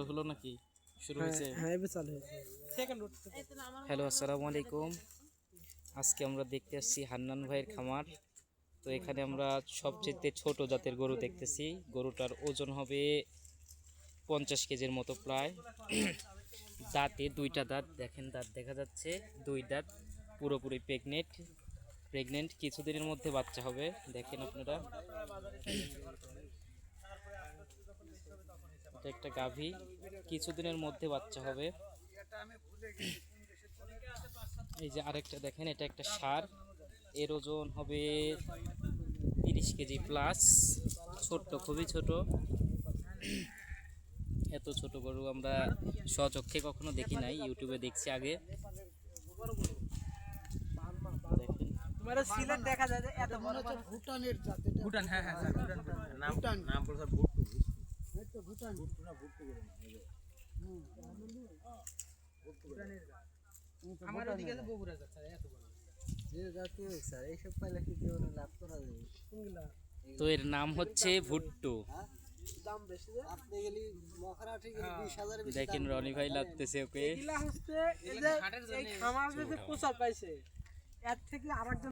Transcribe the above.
হলো নাকি শুরু হয়েছে? হ্যাঁ এবার চালু হয়েছে। হ্যালো, আসসালামু আলাইকুম। আজকে আমরা দেখতে আসছি হান্নান ভাইয়ের খামার। তো এখানে আমরা সবচেয়ে ছোট জাতের গরু দেখতেছি। গরুটার ওজন হবে 50 কেজির মতো প্রায়। দাঁতে দুইটা দাঁত, দেখেন দাঁত দেখা যাচ্ছে, দুই দাঁত, পুরোপুরি প্রেগনেন্ট কিছুদিনের মধ্যে বাচ্চা হবে। দেখেন আপনারা, এটা একটা গাভী, কিছুদিনের মধ্যে বাচ্চা হবে। এই যে আরেকটা দেখেন, এটা একটা ষাঁড়, এর ওজন হবে 30 কেজি প্লাস। ছোট্ট, খুবই ছোট। এত ছোট গরু আমরা স্বচক্ষে কখনো দেখি নাই, ইউটিউবে দেখছি আগে। দেখেন তোমার সিলেট দেখা যায় যে এত বড় বড় ভুটানের জাত, এটা ভুটান, হ্যাঁ হ্যাঁ স্যার, ভুটান নাম বলে স্যার ভুট্টু। এই তো ভুটান ভুট্টু না, ভুট্টু করে না, এই যে ভুটানের জাত। আমার ওদিকে যে বগুড়া যাচ্ছে এত বড় যে জাতীয় স্যার এইসব পাইলে কি জীবনে লাভ করা যাবে? কোনগুলা? তো এর নাম হচ্ছে ভুট্টু। দাম বেশি যে আপনি গেলি মখরা ঠিক 20,000 বেশি। দেখেন রনি ভাই লাগতেছে ওকে। এগুলা হচ্ছে এই যে এই খামার যে প্রচার পাইছে এর থেকে আরেকজন